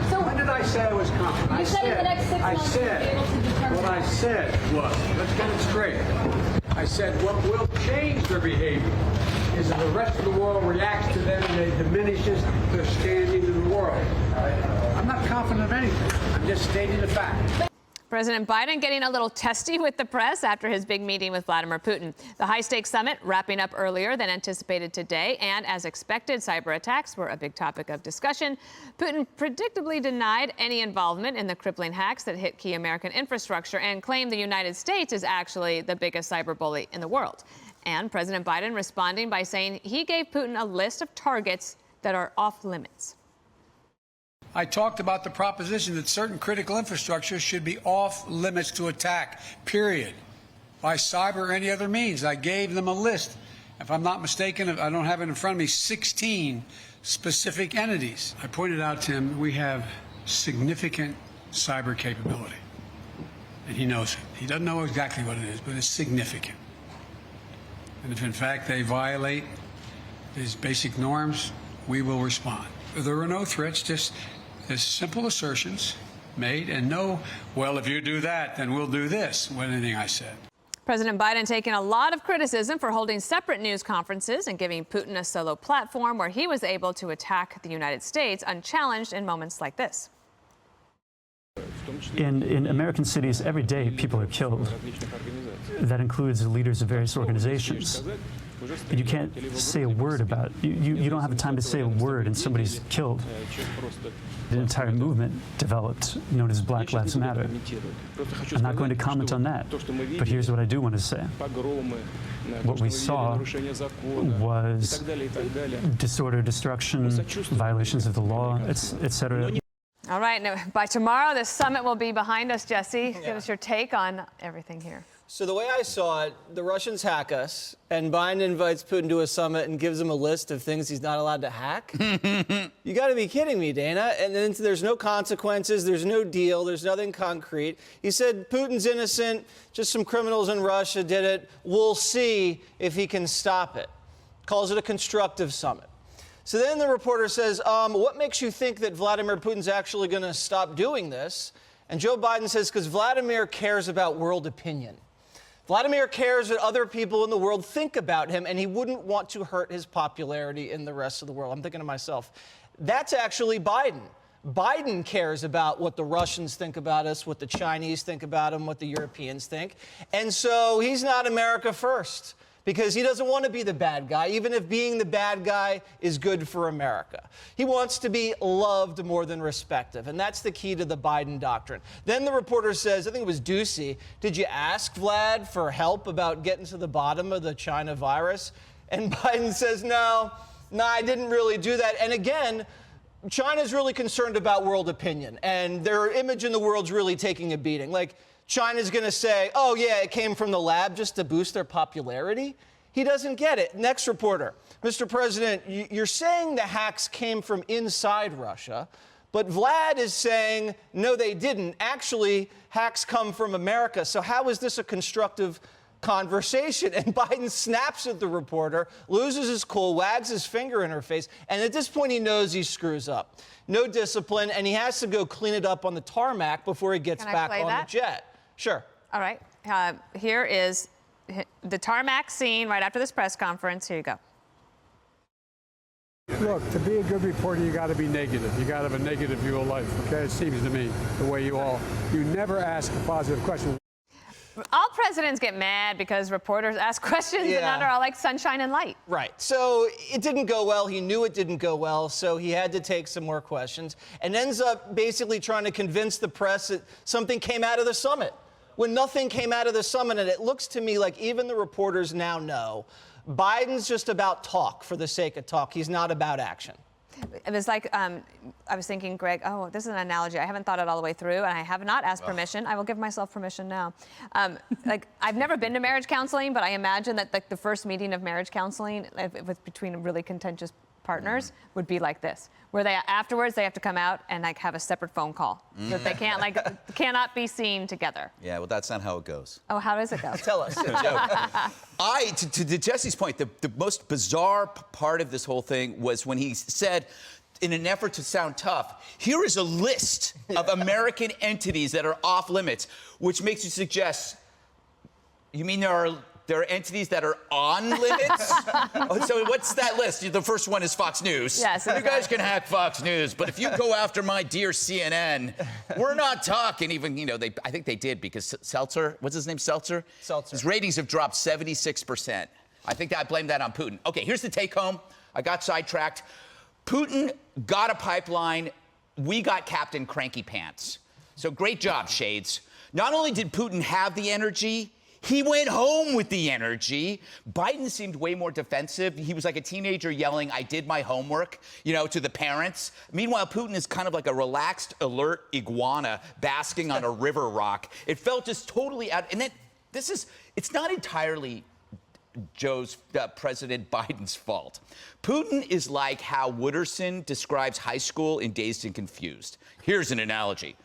So when did I say I was confident? You said in the next 6 months you'll be able to determine. What I said was, let's get it straight. I said what will change their behavior is that the rest of the world reacts to them and it diminishes their standing in the world. I'm not confident of anything. I'm just stating the fact. President Biden getting a little testy with the press after his big meeting with Vladimir Putin. The high-stakes summit wrapping up earlier than anticipated today, and as expected, cyber attacks were a big topic of discussion. Putin predictably denied any involvement in the crippling hacks that hit key American infrastructure and claimed the United States is actually the biggest cyber bully in the world. And President Biden responding by saying he gave Putin a list of targets that are off limits. I talked about the proposition that certain critical infrastructure should be off limits to attack, period, by cyber or any other means. I gave them a list. If I'm not mistaken, I don't have it in front of me, 16 specific entities. I pointed out to him we have significant cyber capability, and he knows it. He doesn't know exactly what it is, but it's significant. And if, in fact, they violate these basic norms, we will respond. There are no threats, just as simple assertions made, and no, well, if you do that, then we'll do this, with anything I said. President Biden taking a lot of criticism for holding separate news conferences and giving Putin a solo platform where he was able to attack the United States unchallenged in moments like this. In American cities, every day people are killed. That includes leaders of various organizations. But you can't say a word about it. You don't have the time to say a word and somebody's killed. The entire movement developed, known as Black Lives Matter. I'm not going to comment on that, but here's what I do want to say. What we saw was disorder, destruction, violations of the law, etc. All right, now, by tomorrow, the summit will be behind us, Jesse. Give us your take on everything here. So the way I saw it, the Russians hack us, and Biden invites Putin to a summit and gives him a list of things he's not allowed to hack. You got to be kidding me, Dana. And then there's no consequences, there's no deal, there's nothing concrete. He said Putin's innocent, just some criminals in Russia did it. We'll see if he can stop it. Calls it a constructive summit. So then the reporter says, what makes you think that Vladimir Putin's actually going to stop doing this? And Joe Biden says, because Vladimir cares about world opinion. Vladimir cares what other people in the world think about him, and he wouldn't want to hurt his popularity in the rest of the world. I'm thinking to myself, that's actually Biden. Biden cares about what the Russians think about us, what the Chinese think about him, what the Europeans think. And so he's not America first, because he doesn't want to be the bad guy, even if being the bad guy is good for America. He wants to be loved more than respected, and that's the key to the Biden doctrine. Then the reporter says, I think it was Ducey, did you ask Vlad for help about getting to the bottom of the China virus? And Biden says, no, I didn't really do that. And again, China's really concerned about world opinion, and their image in the world's really taking a beating. Like, China's going to say, oh, yeah, it came from the lab just to boost their popularity? He doesn't get it. Next reporter. Mr. President, you're saying the hacks came from inside Russia, but Vlad is saying, no, they didn't. Actually, hacks come from America. So how is this a constructive conversation? And Biden snaps at the reporter, loses his cool, wags his finger in her face, and at this point he knows he screws up. No discipline, and he has to go clean it up on the tarmac before he gets back on the jet. Sure. All right. Here is the tarmac scene right after this press conference. Here you go. Look, to be a good reporter, you got to be negative. You got to have a negative view of life, okay? It seems to me, the way you never ask a positive question. All presidents get mad because reporters ask questions and none are all like sunshine and light. Right. So it didn't go well. He knew it didn't go well, so he had to take some more questions and ends up basically trying to convince the press that something came out of the summit when nothing came out of the summit. And it looks to me like even the reporters now know Biden's just about talk for the sake of talk. He's not about action. It was like, I was thinking, Greg, oh, this is an analogy. I haven't thought it all the way through, and I have not asked permission. I will give myself permission now. Like, I've never been to marriage counseling, but I imagine that like the first meeting of marriage counseling between really contentious partners would be like this, where they afterwards they have to come out and like have a separate phone call that they can't cannot be seen together. Yeah, well, that's not how it goes. Oh, how does it go? Tell us. To Jesse's point, the most bizarre part of this whole thing was when he said in an effort to sound tough, here is a list of American entities that are off limits, which makes you suggest, you mean there are entities that are on limits? So what's that list? The first one is Fox News. Yes, You guys can hack Fox News, but if you go after my dear CNN, we're not talking even, I think they did because Seltzer, what's his name, Seltzer? Seltzer. His ratings have dropped 76%. I think I blame that on Putin. Okay, here's the take home. I got sidetracked. Putin got a pipeline. We got Captain Cranky Pants. So great job, Shades. Not only did Putin have the energy, he went home with the energy. Biden seemed way more defensive. He was like a teenager yelling, "I did my homework," to the parents. Meanwhile, Putin is kind of like a relaxed, alert iguana basking on a river rock. It felt just totally out. And then it's not entirely President Biden's fault. Putin is like how Wooderson describes high school in Dazed and Confused. Here's an analogy.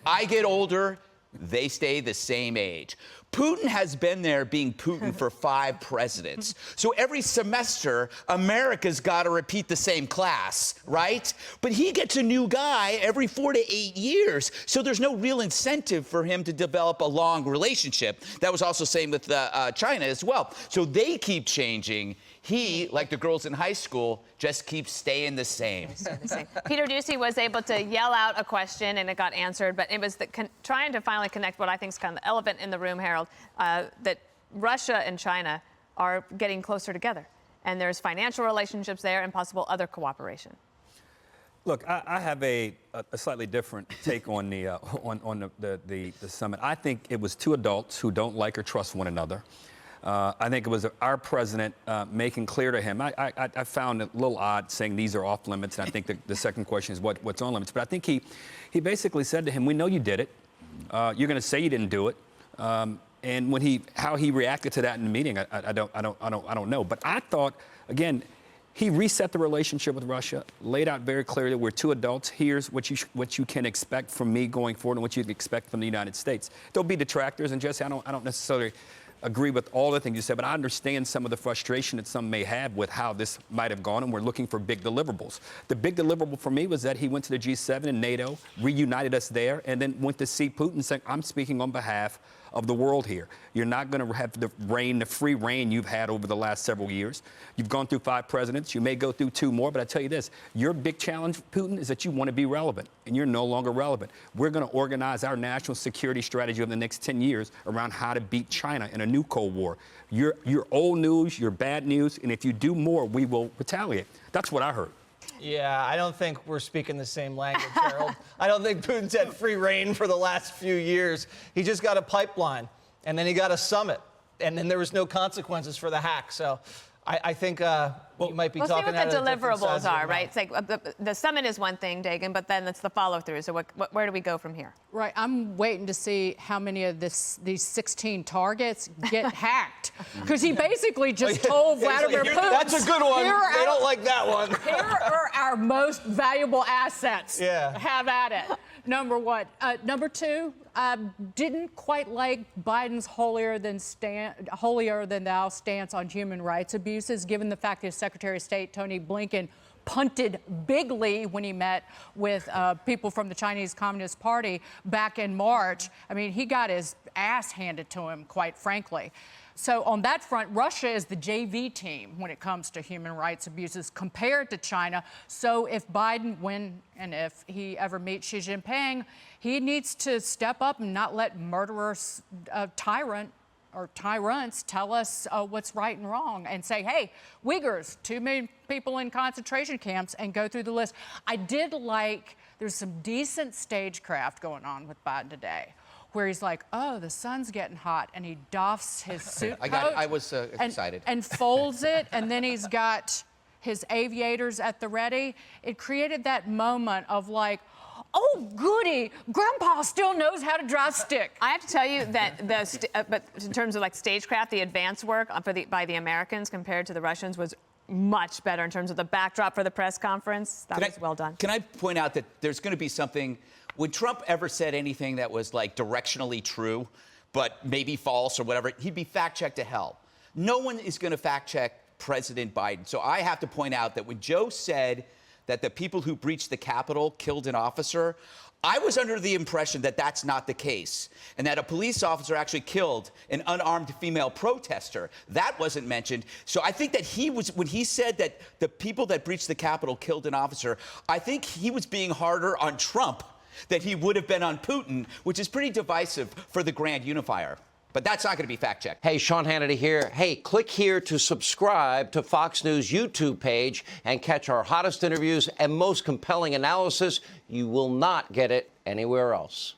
I get older, they stay the same age. Putin has been there being Putin for 5 presidents. So every semester, America's got to repeat the same class, right? But he gets a new guy every 4 to 8 years. So there's no real incentive for him to develop a long relationship. That was also same with China as well. So they keep changing. He, like the girls in high school, just keeps staying the same. Peter Doocy was able to yell out a question and it got answered, but it was trying to finally connect what I think is kind of the elephant in the room, Harold, that Russia and China are getting closer together. And there's financial relationships there and possible other cooperation. Look, I have a slightly different take on the summit. I think it was 2 adults who don't like or trust one another. I think it was our president making clear to him. I found it a little odd saying these are off limits, and I think the second question is what's on limits. But I think he basically said to him, "We know you did it. You're going to say you didn't do it." And how he reacted to that in the meeting, I don't know. But I thought, again, he reset the relationship with Russia, laid out very clearly we're 2 adults. Here's what you can expect from me going forward and what you can expect from the United States. There'll be detractors, and Jesse, I don't necessarily agree with all the things you said, but I understand some of the frustration that some may have with how this might have gone, and we're looking for big deliverables. The big deliverable for me was that he went to the G7 and NATO, reunited us there, and then went to see Putin saying, "I'm speaking on behalf of the world here. You're not going to have the free reign you've had over the last several years. You've gone through 5 presidents. You may go through 2 more, but I tell you this, your big challenge, Putin, is that you want to be relevant, and you're no longer relevant. We're going to organize our national security strategy over the next 10 years around how to beat China in a new Cold War. You're old news, you're bad news, and if you do more, we will retaliate." That's what I heard. Yeah, I don't think we're speaking the same language, Harold. I don't think Putin's had free reign for the last few years. He just got a pipeline, and then he got a summit, and then there was no consequences for the hack. So I think you might be talking out of the deliverables are, right? It's like the summit is one thing, Dagan, but then it's the follow-through. So where do we go from here? Right. I'm waiting to see how many of these 16 targets get hacked. Because he basically just told Vladimir Putin. That's a good one. They don't like that one. Here are our most valuable assets. Yeah. Have at it. Number 1. Number 2, didn't quite like Biden's holier than thou stance on human rights abuses, given the fact that Secretary of State Tony Blinken punted bigly when he met with people from the Chinese Communist Party back in March. I mean, he got his ass handed to him, quite frankly. So on that front, Russia is the JV team when it comes to human rights abuses compared to China. So if Biden, when and if he ever meets Xi Jinping, he needs to step up and not let murderous tyrants tell us what's right and wrong and say, hey, Uyghurs, 2 million people in concentration camps, and go through the list. I did like, there's some decent stagecraft going on with Biden today, where he's like, oh, the sun's getting hot, and he doffs his suit coat. I was excited. And folds it, and then he's got his aviators at the ready. It created that moment of like, oh, goody, Grandpa still knows how to drive stick. I have to tell you that but in terms of like stagecraft, the advance work by the Americans compared to the Russians was much better in terms of the backdrop for the press conference. That was well done. Can I point out that there's going to be something, when Trump ever said anything that was like directionally true, but maybe false or whatever, he'd be fact-checked to hell. No one is going to fact-check President Biden. So I have to point out that when Joe said that the people who breached the Capitol killed an officer, I was under the impression that that's not the case, and that a police officer actually killed an unarmed female protester. That wasn't mentioned. So I think that when he said that the people that breached the Capitol killed an officer, I think he was being harder on Trump than he would have been on Putin, which is pretty divisive for the grand unifier. But that's not going to be fact-checked. Hey, Sean Hannity here. Hey, click here to subscribe to Fox News YouTube page and catch our hottest interviews and most compelling analysis. You will not get it anywhere else.